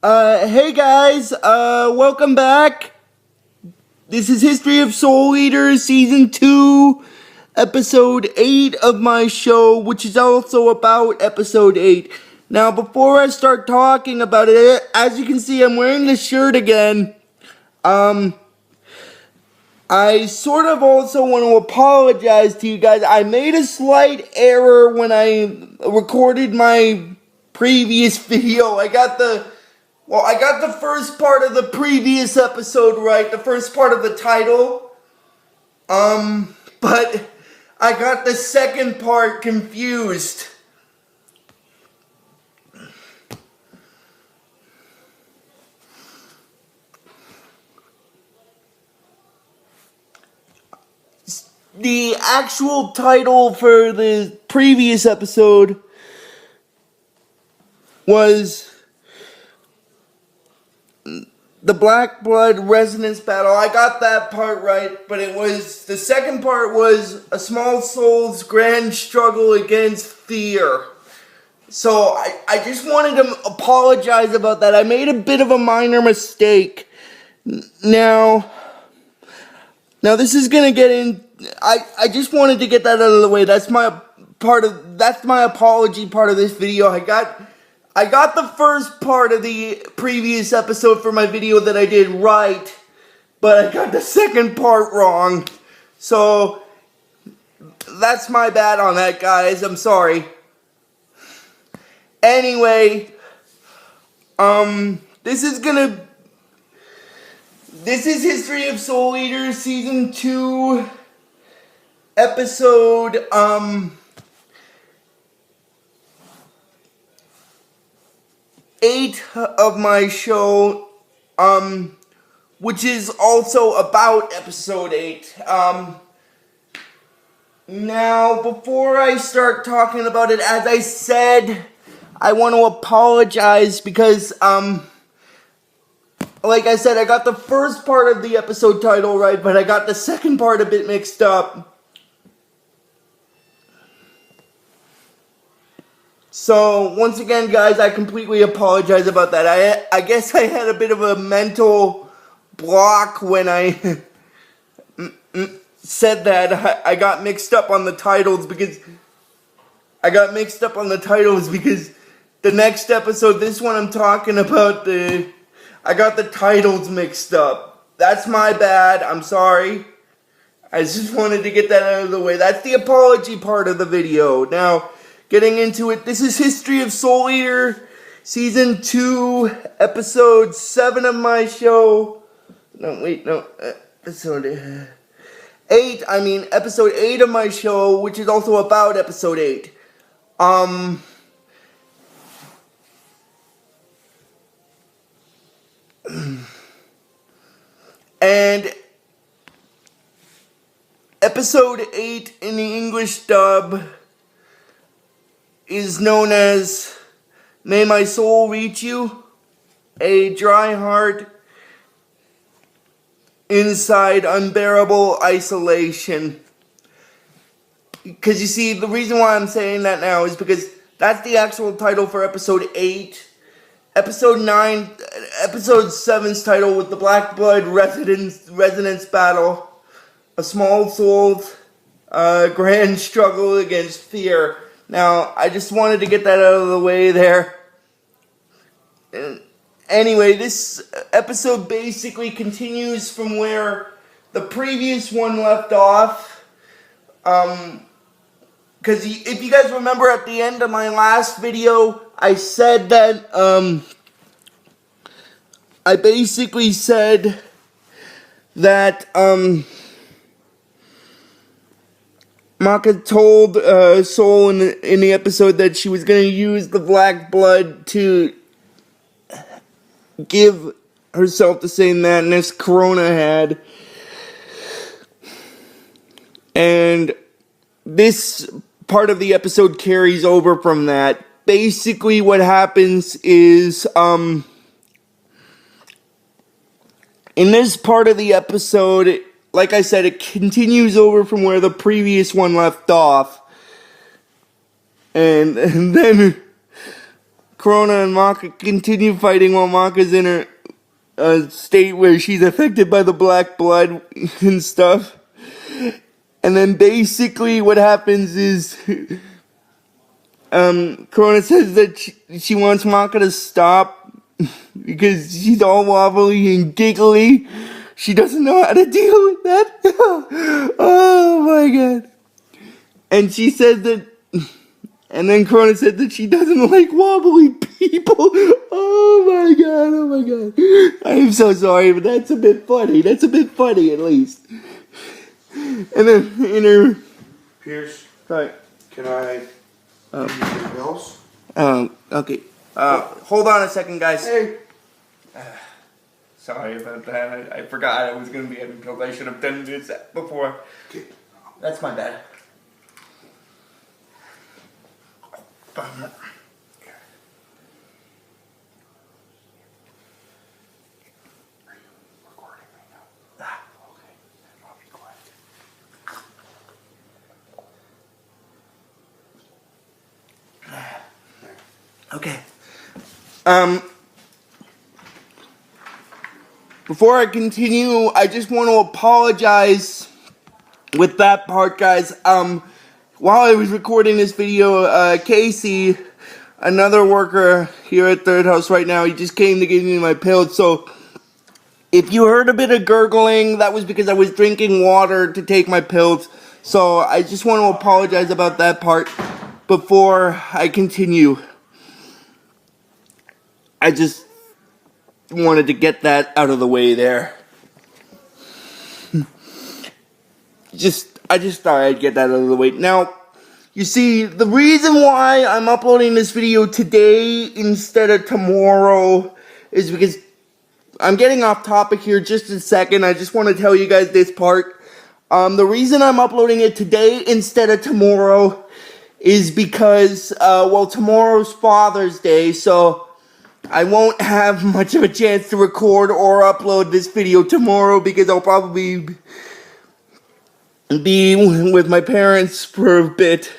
Hey guys, welcome back. This is History of Soul Eaters, Season 2, Episode 8 of my show, which is also about Episode 8. Now, before I start talking about it, as you can see, I'm wearing this shirt again. I sort of also want to apologize to you guys. I made a slight error when I recorded my previous video. I got the first part of the previous episode right, the first part of the title. But I got the second part confused. The actual title for the previous episode was The Black Blood Resonance Battle. I got that part right, but the second part was A Small Soul's Grand Struggle Against Fear. So I just wanted to apologize about that. I made a bit of a minor mistake. Now this is gonna get in. I just wanted to get that out of the way. That's my apology part of this video. I got the first part of the previous episode for my video that I did right, but I got the second part wrong. So that's my bad on that, guys. I'm sorry. Anyway, this is History of Soul Eaters, Season 2, Episode, 8 of my show, which is also about Episode 8. Now, before I start talking about it, as I said, I want to apologize because, like I said, I got the first part of the episode title right, but I got the second part a bit mixed up. So, once again, guys, I completely apologize about that. I guess I had a bit of a mental block when I said that. I got mixed up on the titles because the next episode, this one I'm talking about, I got the titles mixed up. That's my bad. I'm sorry. I just wanted to get that out of the way. That's the apology part of the video. Now, getting into it, this is History of Soul Eater, Season 2, Episode 7 of my show. Episode 8, Episode 8 of my show, which is also about Episode 8. And Episode 8 in the English dub is known as May My Soul Reach You, a dry heart inside unbearable isolation. Because you see, the reason why I'm saying that now is because that's the actual title for Episode 8. Episode 7's title was The Black Blood Resonance Battle, A Small Soul's Grand Struggle Against Fear. Now, I just wanted to get that out of the way there. Anyway, this episode basically continues from where the previous one left off. Because if you guys remember at the end of my last video, I said that, I basically said that, Maka told Soul in the episode that she was going to use the black blood to give herself the same madness Crona had. And this part of the episode carries over from that. Basically what happens is, in this part of the episode, like I said, it continues over from where the previous one left off. And then Crona and Maka continue fighting while Maka's in her state where she's affected by the black blood and stuff. And then basically what happens is Crona says that she wants Maka to stop because she's all wobbly and giggly. She doesn't know how to deal with that. Oh my god. And she said that, and then Crona said that she doesn't like wobbly people. Oh my god, oh my god. I am so sorry, but that's a bit funny. That's a bit funny at least. And then in her... Pierce, Sorry. can I use your bills? Okay. Hold on a second, guys. Hey. Sorry about that. I forgot I was going to be having pills. I should have done this before. Okay. That's my bad. Are you recording right now? Okay. I'll be quiet. Okay. Before I continue, I just want to apologize with that part, guys. While I was recording this video, Casey, another worker here at Third House right now, he just came to give me my pills. So if you heard a bit of gurgling, that was because I was drinking water to take my pills. So I just want to apologize about that part before I continue. I just wanted to get that out of the way there. I just thought I'd get that out of the way. Now, you see, the reason why I'm uploading this video today instead of tomorrow is because I'm getting off topic here just a second. I just want to tell you guys this part. The reason I'm uploading it today instead of tomorrow is because, well, tomorrow's Father's Day, so I won't have much of a chance to record or upload this video tomorrow because I'll probably be with my parents for a bit.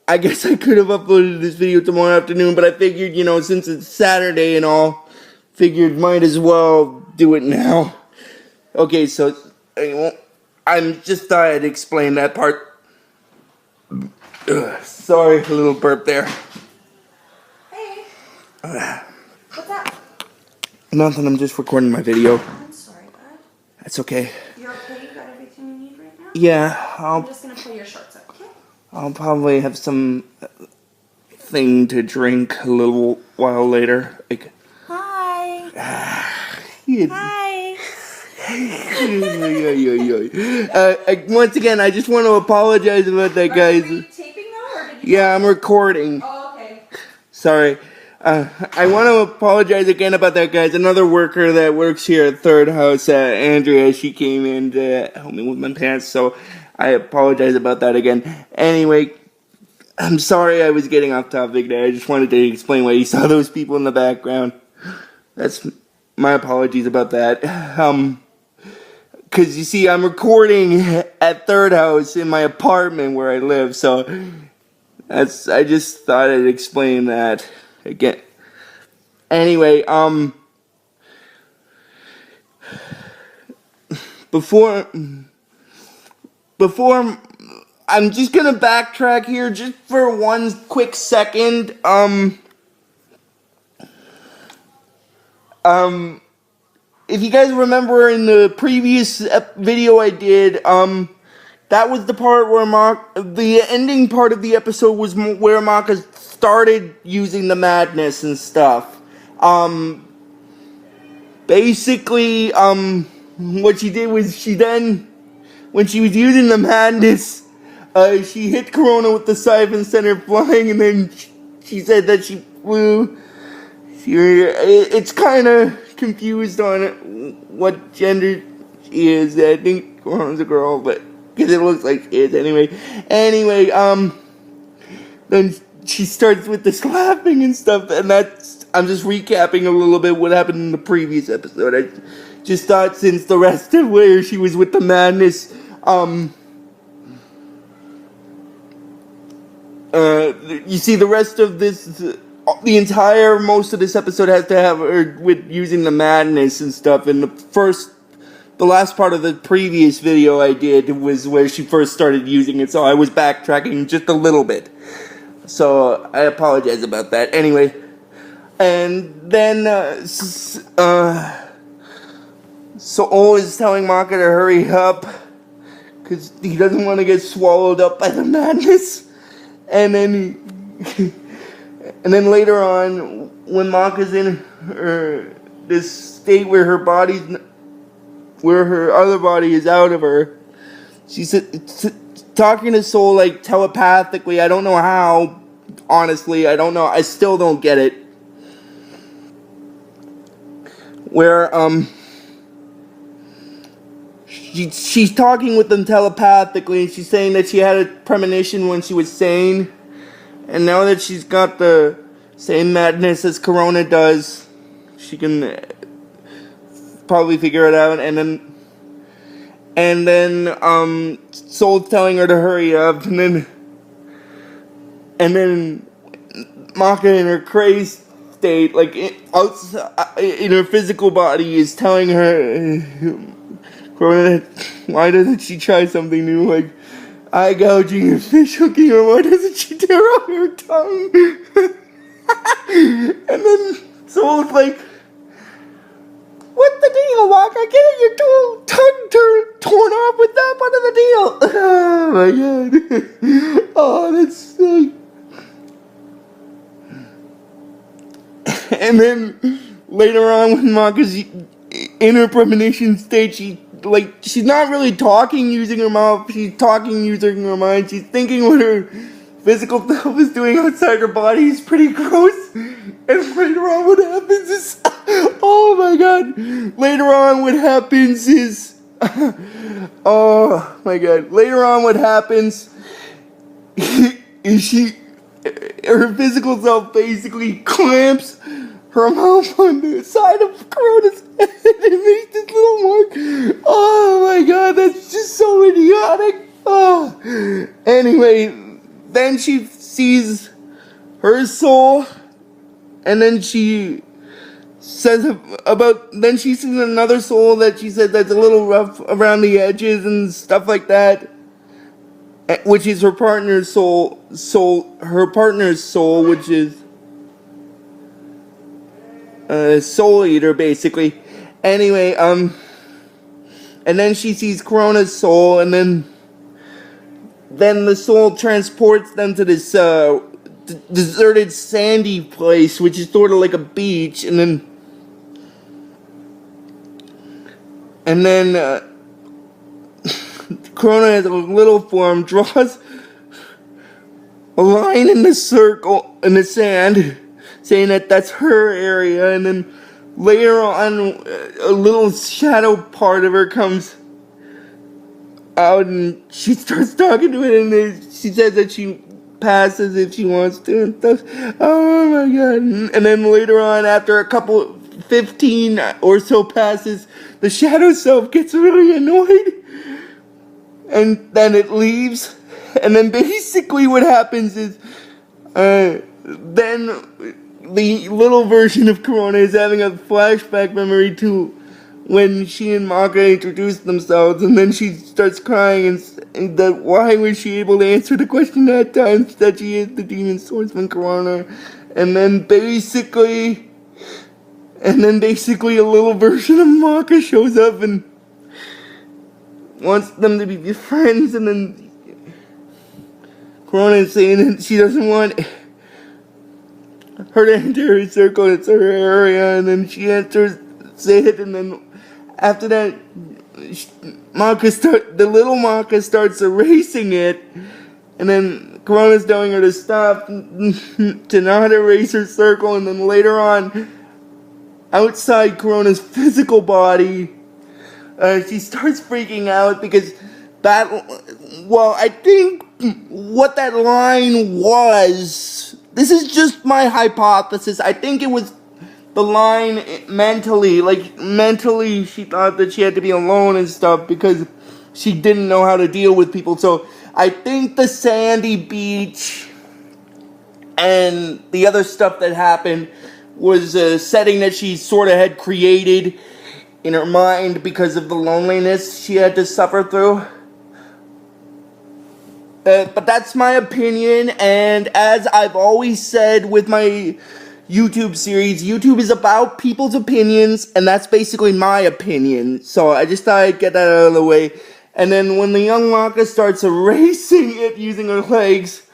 I guess I could have uploaded this video tomorrow afternoon, but I figured, you know, since it's Saturday and all, figured might as well do it now. Okay, so I'm just thought I'd explain that part. Sorry, a little burp there. What's up? Nothing, I'm just recording my video. I'm sorry, bud. That's okay. You're okay? You got everything you need right now? Yeah, I'm just gonna pull your shorts up, okay? I'll probably have some thing to drink a little while later. Like, Hi. Hi. Once again, I just want to apologize about that, guys. Are you taping though, or did you? Yeah, I'm recording. Oh, okay. Sorry. I want to apologize again about that, guys. Another worker that works here at Third House, Andrea, she came in to help me with my pants, so I apologize about that again. Anyway, I'm sorry I was getting off topic there. I just wanted to explain why you saw those people in the background. That's my apologies about that. Because you see, I'm recording at Third House in my apartment where I live, so I just thought I'd explain that again. Anyway, before I'm just gonna backtrack here just for one quick second. If you guys remember in the previous video I did, that was the part where the ending part of the episode was where Maka started using the madness and stuff. Basically, what she did was when she was using the madness, she hit Crona with the siphon, sent her flying, and then she said that she flew. It's kind of confused on what gender she is. I think Crona's a girl, but because it looks like she is anyway. Anyway, then she starts with the slapping and stuff, and I'm just recapping a little bit what happened in the previous episode. I just thought since the rest of where she was with the madness, you see the rest of this, most of this episode has to have her with using the madness and stuff, and the last part of the previous video I did was where she first started using it, so I was backtracking just a little bit. So, I apologize about that. Anyway, and then, Soul is telling Maka to hurry up, because he doesn't want to get swallowed up by the madness. And then, and then later on, when Maka's in this state where her other body is out of her, she's talking to Soul like telepathically. I don't know how. Honestly, I don't know. I still don't get it. Where she's talking with them telepathically, and she's saying that she had a premonition when she was sane, and now that she's got the same madness as Crona does, she can probably figure it out. And then Soul's telling her to hurry up, and then Maka in her crazed state, like in her physical body, is telling her, Crona, why doesn't she try something new, like eye gouging or fish hooking, or why doesn't she tear out her tongue? And then Soul's like, what the deal, Maka? Getting your tongue torn off with that part of the deal. Oh my god. Oh, that's so... And then later on, when Maka's in her premonition state, she's not really talking using her mouth, she's talking using her mind. She's thinking what her physical self is doing outside her body is pretty gross. And later on what happens is, oh my god, later on what happens is, oh my god, later on what happens is her physical self basically clamps her mouth on the side of Crona's head and makes this little mark. Oh my god, that's just so idiotic. Oh. Anyway, then she sees her soul, and then she says then she sees another soul that she said that's a little rough around the edges and stuff like that, which is her partner's soul, which is Soul Eater, basically. Anyway, and then she sees Crona's soul, and then the soul transports them to this deserted sandy place, which is sort of like a beach, and then Crona as a little form draws a line in the circle in the sand, saying that that's her area, and then later on a little shadow part of her comes out and she starts talking to it, and she says that she passes if she wants to and stuff. Oh my god. And then later on, after a couple 15 or so passes, the shadow self gets really annoyed and then it leaves. And then basically what happens is then the little version of Crona is having a flashback memory to when she and Maka introduced themselves, and then she starts crying and that why was she able to answer the question that time that she is the demon swordsman Crona. And then basically a little version of Maka shows up and wants them to be friends, and then Crona is saying that she doesn't want her to enter her circle, it's her area, and then she enters it, and then after that, the little Maka starts erasing it, and then Crona's telling her to stop, to not erase her circle, and then later on, outside Crona's physical body, she starts freaking out because I think what that line was, this is just my hypothesis, I think it was the line mentally she thought that she had to be alone and stuff because she didn't know how to deal with people. So I think the sandy beach And the other stuff that happened was a setting that she sort of had created in her mind because of the loneliness she had to suffer through. But that's my opinion, and as I've always said with my YouTube series, YouTube is about people's opinions, and that's basically my opinion. So I just thought I'd get that out of the way. And then when the young Maka starts erasing it using her legs,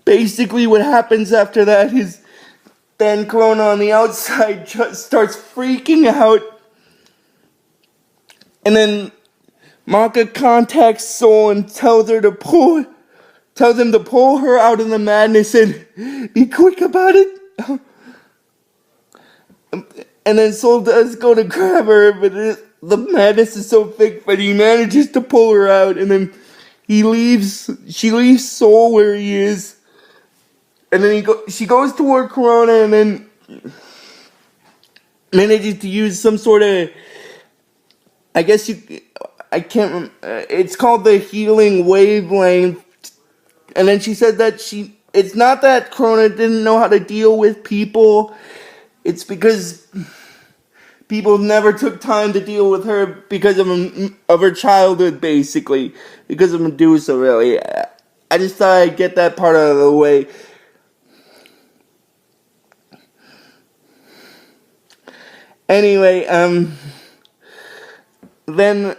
basically what happens after that is then Crona on the outside just starts freaking out. And then Maka contacts Soul and tells him to pull her out of the madness and be quick about it. And then Soul does go to grab her, but the madness is so thick, but he manages to pull her out, and then she leaves Soul where he is, and then she goes toward Crona, and then manages to use some sort of, I can't, it's called the healing wavelength. And then she said that it's not that Crona didn't know how to deal with people, it's because people never took time to deal with her because of her childhood, basically, because of Medusa, really. I just thought I'd get that part out of the way. Anyway, then,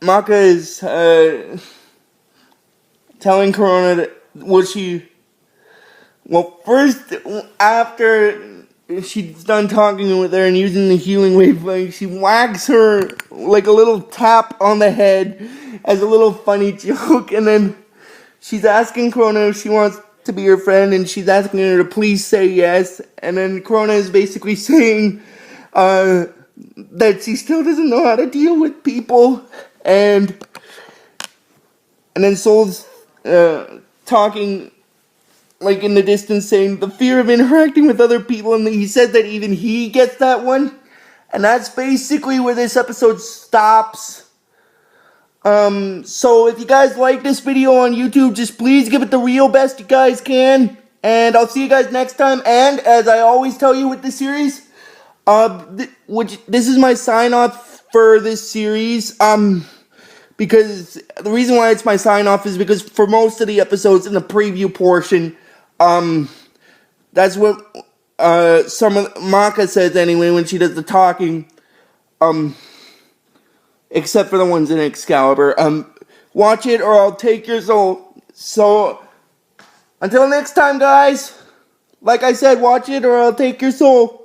Maka is, telling Crona that, first, after she's done talking with her and using the healing wavelength, she whacks her like a little tap on the head as a little funny joke, and then she's asking Crona if she wants to be her friend, and she's asking her to please say yes, and then Crona is basically saying, that she still doesn't know how to deal with people, and then Soul's talking like in the distance, saying the fear of interacting with other people, and he said that even he gets that one, and that's basically where this episode stops. So if you guys like this video on YouTube, just please give it the real best you guys can, and I'll see you guys next time. And as I always tell you with this series, this is my sign off for this series, because the reason why it's my sign off is because for most of the episodes in the preview portion, that's what, some of Maka says anyway when she does the talking, except for the ones in Excalibur. Watch it or I'll take your soul. So, until next time, guys, like I said, watch it or I'll take your soul.